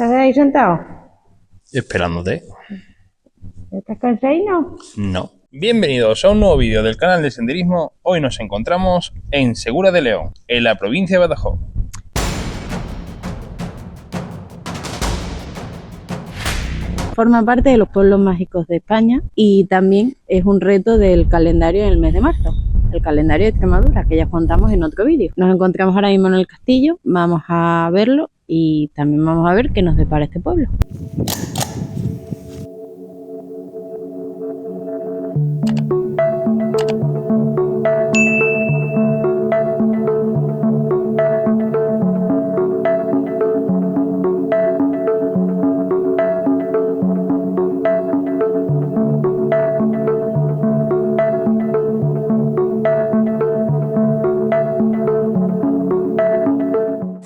¿Estás ahí sentado? Esperándote. ¿Estás cansado? No. Bienvenidos a un nuevo vídeo del canal de senderismo. Hoy nos encontramos en Segura de León, en la provincia de Badajoz. Forma parte de los pueblos mágicos de España y también es un reto del calendario en el mes de marzo, el calendario de Extremadura, que ya contamos en otro vídeo. Nos encontramos ahora mismo en el castillo, vamos a verlo y también vamos a ver qué nos depara este pueblo.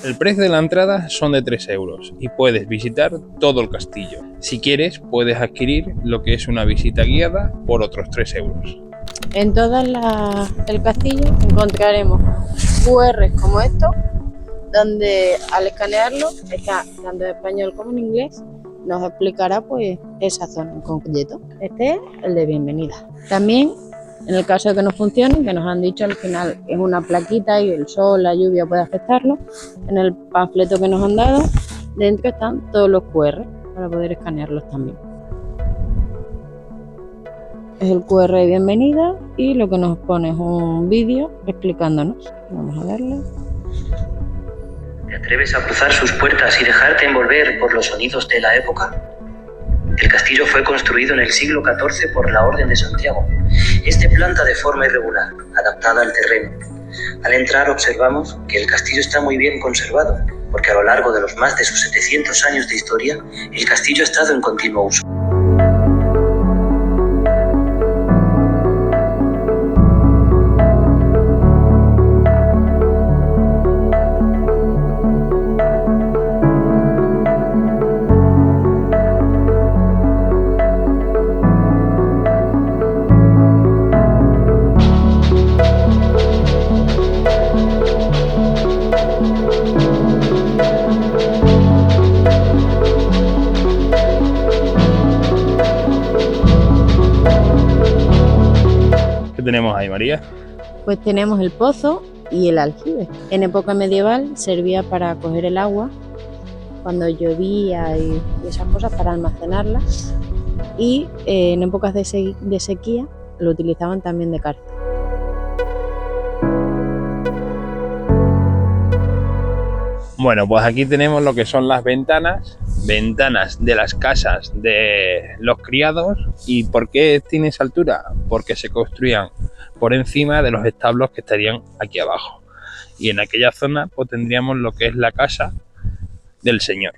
El precio de la entrada son de 3 euros y puedes visitar todo el castillo. Si quieres, puedes adquirir lo que es una visita guiada por otros 3 euros. En todo el castillo encontraremos QRs como estos, donde al escanearlo, está tanto en español como en inglés, nos explicará pues esa zona en concreto. Este es el de bienvenida. También, en el caso de que no funcione, que nos han dicho al final es una plaquita y el sol, la lluvia puede afectarlo, en el panfleto que nos han dado, dentro están todos los QR para poder escanearlos también. Es el QR de bienvenida y lo que nos pone es un vídeo explicándonos. Vamos a verlo. ¿Te atreves a cruzar sus puertas y dejarte envolver por los sonidos de la época? El castillo fue construido en el siglo XIV por la Orden de Santiago. Es de planta de forma irregular, adaptada al terreno. Al entrar observamos que el castillo está muy bien conservado, porque a lo largo de los más de sus 700 años de historia, el castillo ha estado en continuo uso. ¿Qué tenemos ahí, María? Pues tenemos el pozo y el aljibe. En época medieval servía para coger el agua cuando llovía y esas cosas, para almacenarlas, y en épocas de sequía lo utilizaban también de cárcel. Bueno, pues aquí tenemos lo que son las ventanas de las casas de los criados. ¿Y por qué tiene esa altura? Porque se construían por encima de los establos que estarían aquí abajo. Y en aquella zona pues tendríamos lo que es la casa del señor.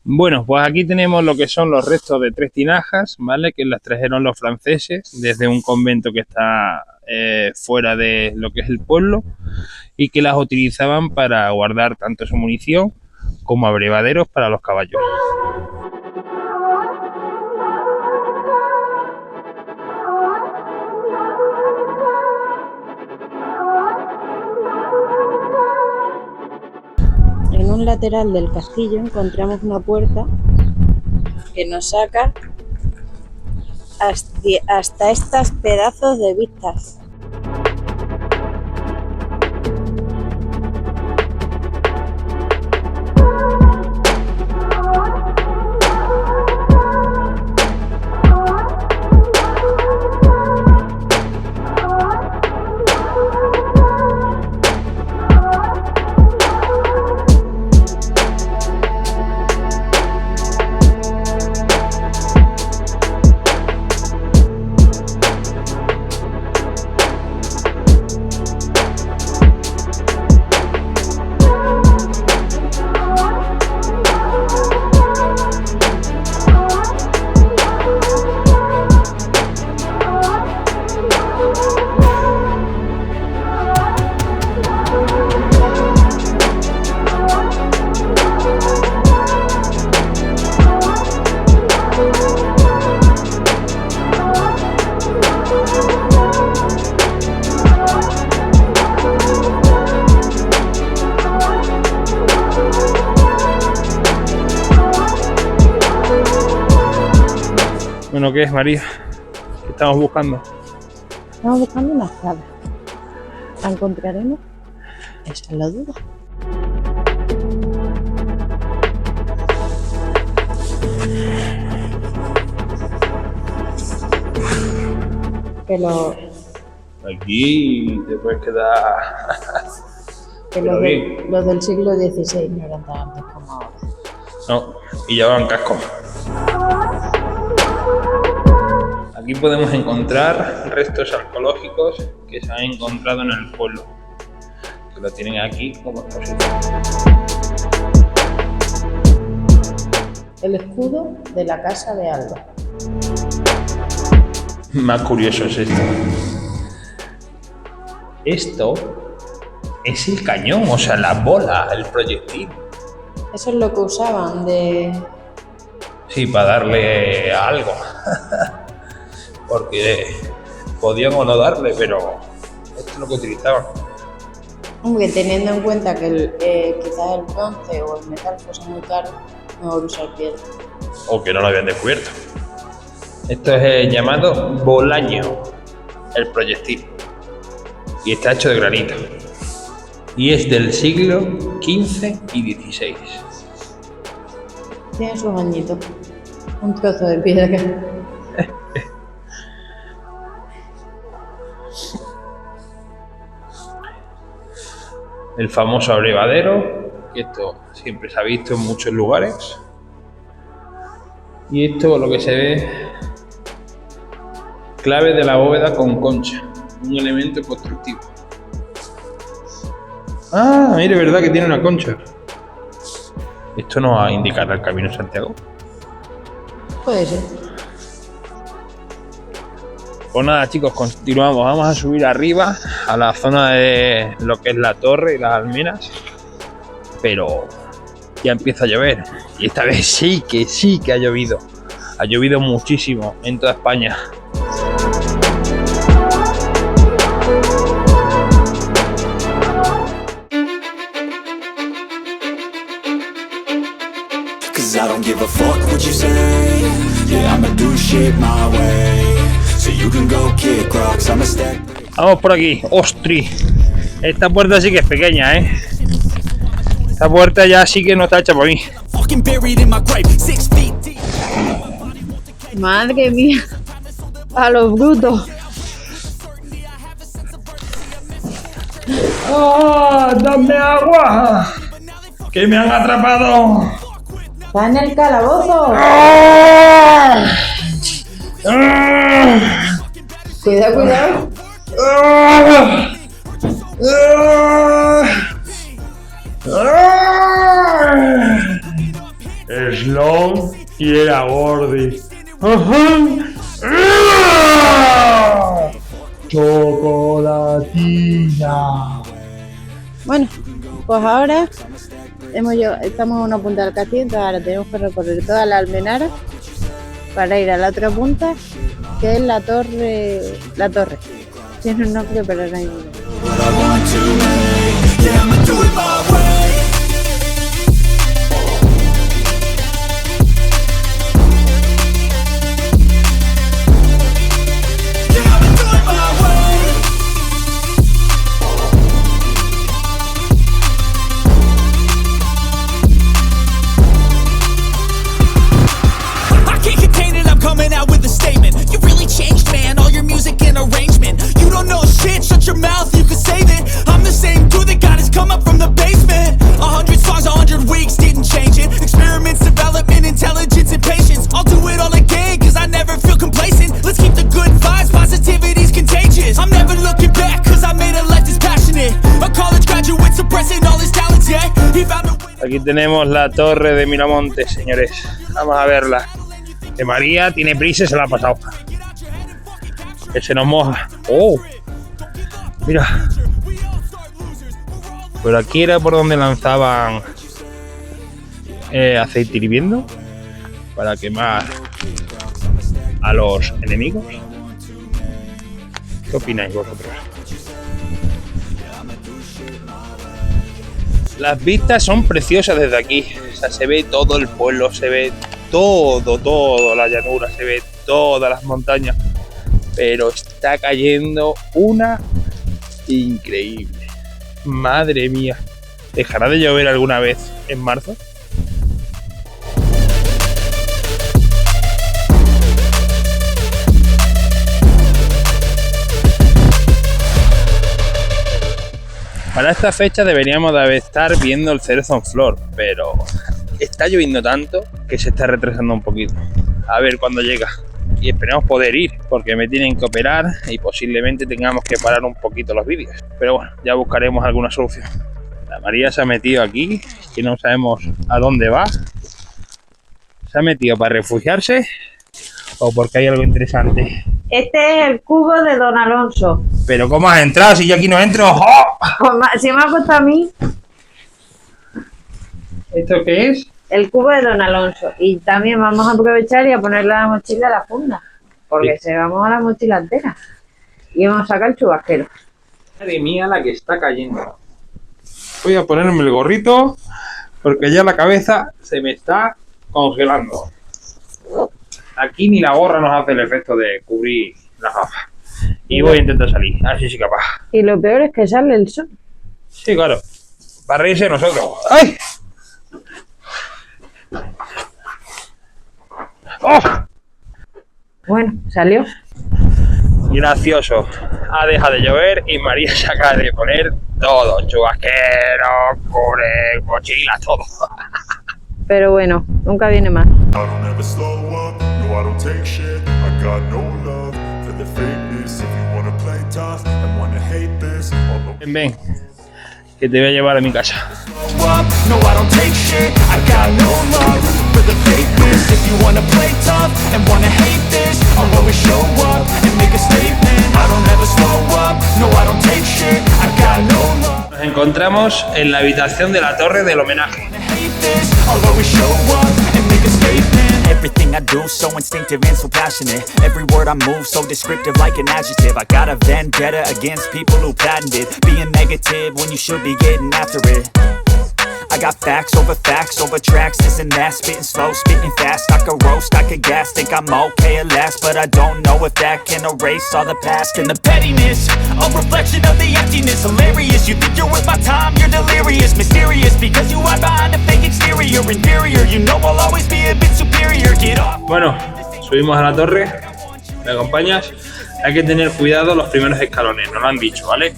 Bueno, pues aquí tenemos lo que son los restos de 3 tinajas, ¿vale? Que las trajeron los franceses desde un convento que está fuera de lo que es el pueblo, y que las utilizaban para guardar tanto su munición como abrevaderos para los caballos. En un lateral del castillo encontramos una puerta que nos saca hasta estos pedazos de vistas. Bueno, ¿qué es, María? ¿Qué estamos buscando? Estamos buscando una espada. ¿La encontraremos? Esa es la duda. Aquí te puedes quedar. Que Pero los del siglo XVI no eran tan antes como ahora. No, y llevaban casco. Aquí podemos encontrar restos arqueológicos que se han encontrado en el pueblo, que lo tienen aquí como exposición. El escudo de la casa de Alba. Más curioso es esto. Esto es el cañón, o sea, la bola, el proyectil. Eso es lo que usaban de... Sí, para darle a algo. Porque podían o no darle, pero esto es lo que utilizaban. Hombre, teniendo en cuenta que quizás el bronce o el metal fuese muy caro, mejor usar piedra. O que no lo habían descubierto. Esto es el llamado bolaño, el proyectil. Y está hecho de granito. Y es del siglo XV y XVI. Tiene sus añitos. Un trozo de piedra. El famoso abrevadero, que esto siempre se ha visto en muchos lugares. Y esto lo que se ve, clave de la bóveda con concha, un elemento constructivo. Ah, mire, verdad que tiene una concha. ¿Esto nos va a indicar el camino de Santiago? Puede ser. Pues nada, chicos, continuamos. Vamos a subir arriba a la zona de lo que es la torre y las almenas. Pero ya empieza a llover. Y esta vez sí que ha llovido. Ha llovido muchísimo en toda España. I don't give a fuck what you say. Yeah, I'ma do shit my way. So you can go kick rocks, I'ma stack. Vamos por aquí. ¡Ostri! Esta puerta sí que es pequeña, ¿eh? Esta puerta ya sí que no está hecha por mí. Fucking buried in my grave, 6 feet deep. Madre mía. A los brutos. ¡Ah! ¡Dame agua! ¡Que me han atrapado! ¡Está en el calabozo! ¡Ah! ¡Ah! Cuidado, cuidado. ¡Ah! ¡Ah! ¡Ah! Slow y era Gordy. ¡Ah! Chocolatina. Bueno, pues ahora estamos a una punta del castillo, entonces ahora tenemos que recorrer toda la almenara para ir a la otra punta, que es la torre. La torre. Tiene un nombre, pero no hay nombre. What I want to make, yeah, I'ma do it my way. Yeah, I'ma do it my way. I can't contain it, I'm coming out with a statement. You really changed, man, all your music and arrangement. You don't know shit, shut your mouth, you can save it. I'm the same dude that got his come up from the basement. 100 songs, 100 weeks, didn't change it. Experiments, development, intelligence, and patience. I'll do it all again, cause I never feel complacent. Let's keep the good vibes, positivity's contagious. I'm never looking back, cause I made a life that's passionate. A college graduate suppressing all his talents, yeah. He found a way. Aquí tenemos la torre de Miramontes, señores. Vamos a verla. Que María tiene prisa y se la ha pasado. Que se nos moja. ¡Oh! Mira. Por aquí era por donde lanzaban aceite hirviendo para quemar a los enemigos. ¿Qué opináis vosotros? Las vistas son preciosas desde aquí. O sea, se ve todo el pueblo, se ve todo, la llanura, se ve todas las montañas, pero está cayendo una increíble. Madre mía, ¿dejará de llover alguna vez en marzo? Para esta fecha deberíamos de estar viendo el cerezo en flor, pero está lloviendo tanto que se está retrasando un poquito. A ver cuándo llega. Y esperemos poder ir, porque me tienen que operar y posiblemente tengamos que parar un poquito los vídeos. Pero bueno, ya buscaremos alguna solución. La María se ha metido aquí, que no sabemos a dónde va. ¿Se ha metido para refugiarse o porque hay algo interesante? Este es el cubo de Don Alonso. ¿Pero cómo has entrado si yo aquí no entro? ¡Oh! Si me ha puesto a mí, ¿Esto qué es? el cubo de Don Alonso. Y también vamos a aprovechar y a ponerle a la mochila la funda. Porque Sí. se vamos a la mochila entera. Y vamos a sacar el chubasquero. Madre mía la que está cayendo. Voy a ponerme el gorrito porque ya la cabeza se me está congelando. Aquí ni la gorra nos hace el efecto de cubrir las gafas. Y voy a intentar salir, a ver si soy capaz. Y lo peor es que sale el sol. Sí, claro. Para reírse de nosotros. ¡Ay! ¡Oh! Bueno, salió. Gracioso. Ha dejado de llover y María se acaba de poner todo. Chubasquero, cubre, mochila, todo. Pero bueno, nunca viene más. I don't ever slow up, no I don't take shit. I got no love for the fakeness. If you wanna play tough and wanna hate this, although Ven, ven, que te voy a llevar a mi casa. Slow up, no I don't take shit. I got no love for the fakeness. If you wanna play tough and wanna hate this, I'll always show up and make a statement. I don't ever slow up, no I don't take shit. I got no love. Nos encontramos en la habitación de la torre del homenaje. Hate this, I'll always show up and make a statement. Everything I do so instinctive and so passionate. Every word I move so descriptive like an adjective. I got a vendetta against people who patented being negative when you should be getting after it. I got facts over tracks, this and that. Spitting slow, spitting fast. I could roast, I could gas. Think I'm okay at last, but I don't know if that can erase all the past. And the pettiness, a reflection of the emptiness. Hilarious, you think you're worth my time, you're delirious. Mysterious, because you hide behind a fake exterior. Inferior, you know I'll always be a bit superior. Get off. Bueno, subimos a la torre. ¿Me acompañas? Hay que tener cuidado los primeros escalones, nos lo han dicho, ¿vale?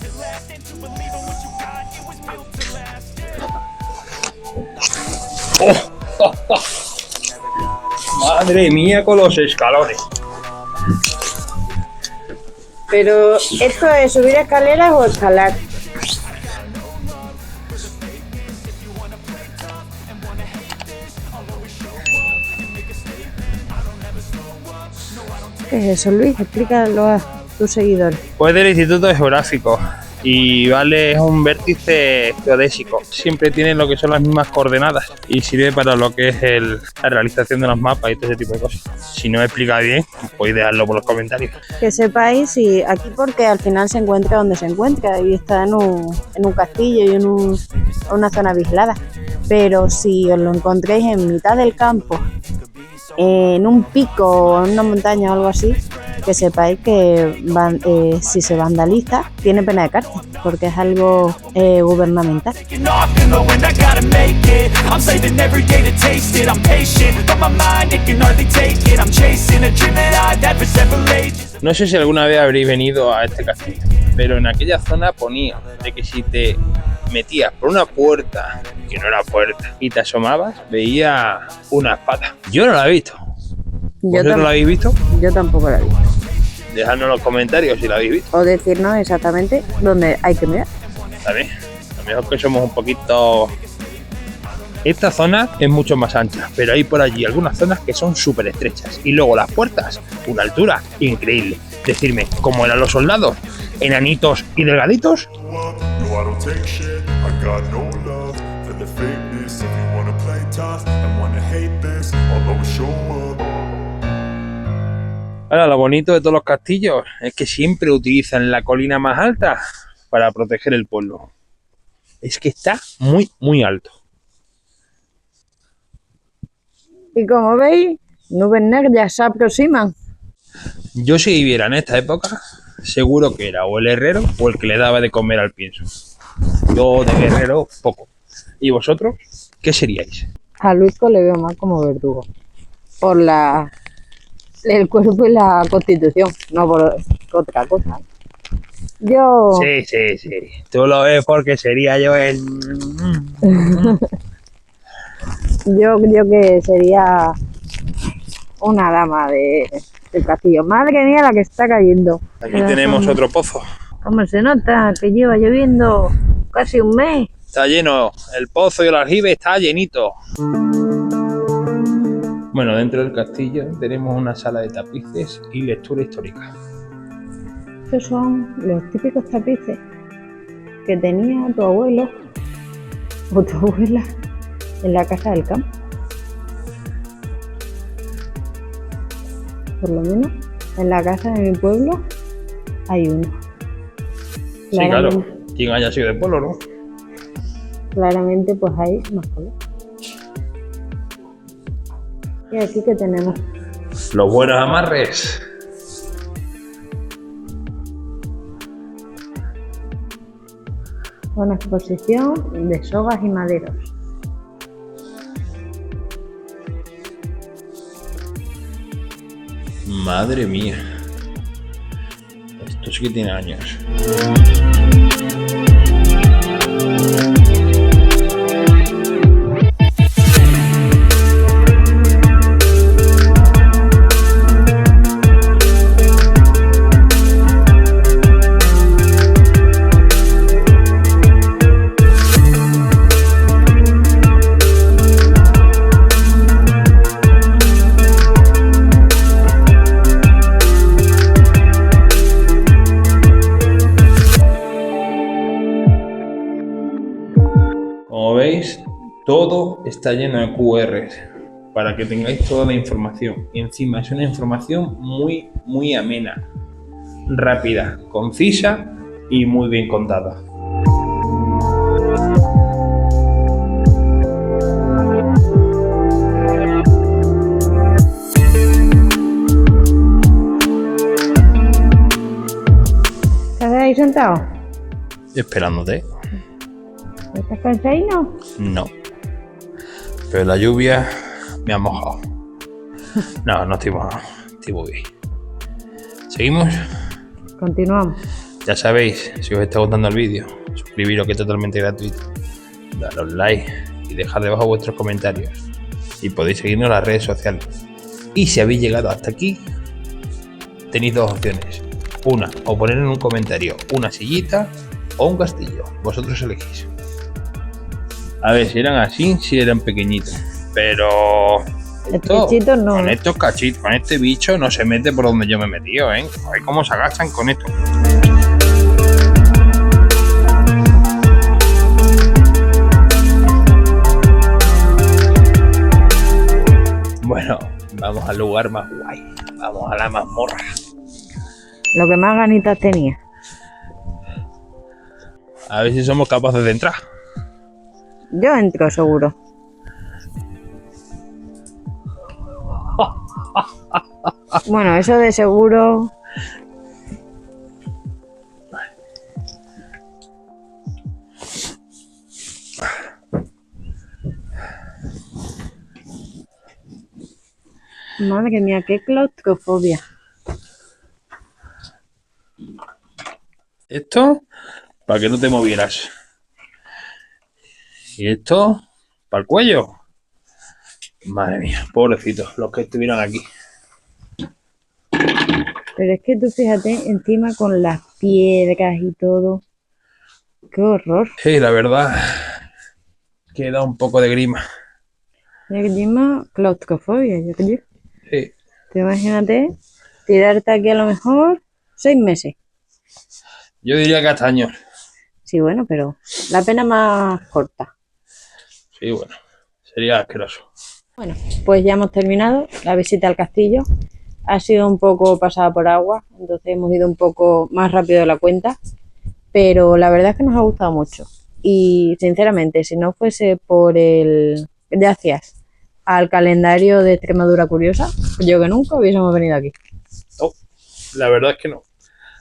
¡Oh! ¡Oh! ¡Oh! Madre mía con los escalones. Pero, ¿esto es subir escaleras o escalar? ¿Qué es eso, Luis? Explícalo a tus seguidores. Pues del Instituto Geográfico y vale, es un vértice geodésico. Siempre tiene lo que son las mismas coordenadas y sirve para lo que es la realización de los mapas y todo ese tipo de cosas. Si no me explica bien, podéis dejarlo por los comentarios. Que sepáis, y aquí porque al final se encuentra donde se encuentra y está en un castillo y en una zona vigilada. Pero si os lo encontréis en mitad del campo, en un pico o en una montaña o algo así, que sepáis que si se vandaliza tiene pena de cárcel porque es algo gubernamental. Taking off in the wind, I gotta make it. I'm saving every day to taste it. I'm patient, but my mind, it can hardly take it. I'm chasing a dream that I've had for several ages. No sé si alguna vez habréis venido a este castillo, pero en aquella zona ponía de que si te metías por una puerta, que no era puerta, y te asomabas, veía una espada. Yo no la he visto. ¿Vosotros la habéis visto? Yo tampoco la he visto. Dejadnos en los comentarios si la habéis visto. O decirnos exactamente dónde hay que mirar. ¿Sabes? A lo mejor que somos un poquito... Esta zona es mucho más ancha, pero hay por allí algunas zonas que son súper estrechas. Y luego las puertas, una altura increíble. Decirme, ¿cómo eran los soldados? ¿Enanitos y delgaditos? no I don't take shit. I got no love for the fakeness. If you wanna play tough and wanna hate this, I'll always show up. Ahora, lo bonito de todos los castillos es que siempre utilizan la colina más alta para proteger el pueblo. Es que está muy, muy alto. Y como veis, nubes negras se aproximan. Yo si viviera en esta época, seguro que era o el herrero o el que le daba de comer al pienso. Yo de guerrero, poco. ¿Y vosotros? ¿Qué seríais? A Luisco le veo más como verdugo. Por el cuerpo y la constitución, no por otra cosa. Yo... Sí. Tú lo ves porque sería yo el... Yo creo que sería una dama del castillo. Madre mía, la que está cayendo. Aquí tenemos otro pozo. ¿Cómo se nota que lleva lloviendo casi un mes? Está lleno, el pozo y el aljibe está llenito. Bueno, dentro del castillo tenemos una sala de tapices y lectura histórica. Estos son los típicos tapices que tenía tu abuelo o tu abuela en la casa del campo. Por lo menos en la casa de mi pueblo hay uno. Sí, claro. Quien haya sido de pueblo, ¿no? Claramente pues hay más color. Y aquí que tenemos los buenos amarres. una exposición de sogas y maderos. Madre mía. Esto sí que tiene años. Como veis, todo está lleno de QRs para que tengáis toda la información. Y encima es una información muy amena, rápida, concisa y muy bien contada. ¿Estás ahí sentado? Esperándote. ¿Estás cansado? No. Pero la lluvia me ha mojado. No estoy mojado. Estoy muy bien. ¿Seguimos? Continuamos. Ya sabéis, si os está gustando el vídeo, suscribiros que es totalmente gratuito. Daros like y dejad debajo vuestros comentarios. Y podéis seguirnos en las redes sociales. Y si habéis llegado hasta aquí, tenéis dos opciones. Una, o poner en un comentario una sillita o un castillo. Vosotros elegís. A ver, si eran así, si eran pequeñitos. Pero esto, no. Con estos cachitos, con este bicho no se mete por donde yo me he metido, ¿eh? A ver cómo se agachan con esto. Bueno, vamos al lugar más guay. Vamos a la mazmorra. Lo que más ganitas tenía. A ver si somos capaces de entrar. Yo entro seguro. Bueno, eso de seguro. Madre mía, qué claustrofobia. Esto, para que no te movieras. Y esto, para el cuello. Madre mía, pobrecitos los que estuvieron aquí. Pero es que tú fíjate, encima con las piedras y todo. ¡Qué horror! Sí, la verdad, que da un poco de grima. La grima, claustrofobia, yo creo. Sí. Tú imagínate, tirarte aquí a lo mejor 6 meses. Yo diría que hasta años. Sí, bueno, pero la pena más corta. Sí, bueno, sería asqueroso. Bueno, pues ya hemos terminado la visita al castillo. Ha sido un poco pasada por agua, entonces hemos ido un poco más rápido de la cuenta, pero la verdad es que nos ha gustado mucho. Y sinceramente, si no fuese por gracias al calendario de Extremadura Curiosa, yo que nunca hubiésemos venido aquí. Oh, La verdad es que no.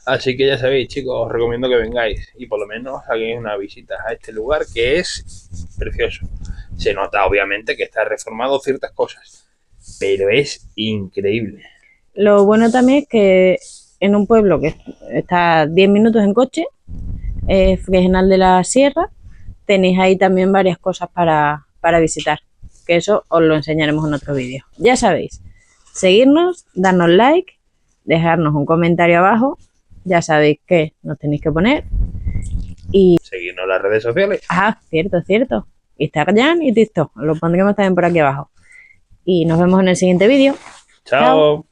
Así que ya sabéis, chicos, os recomiendo que vengáis y por lo menos hagáis una visita a este lugar que es precioso. Se nota obviamente que está reformado ciertas cosas, pero es increíble. Lo bueno también es que en un pueblo que está 10 minutos en coche, Fregenal de la Sierra, tenéis ahí también varias cosas para visitar, que eso os lo enseñaremos en otro vídeo. Ya sabéis, seguirnos, darnos like, dejarnos un comentario abajo, ya sabéis que nos tenéis que poner y... Seguidnos en las redes sociales. Ah, cierto, Instagram y TikTok, lo pondremos también por aquí abajo. Y nos vemos en el siguiente vídeo. Chao.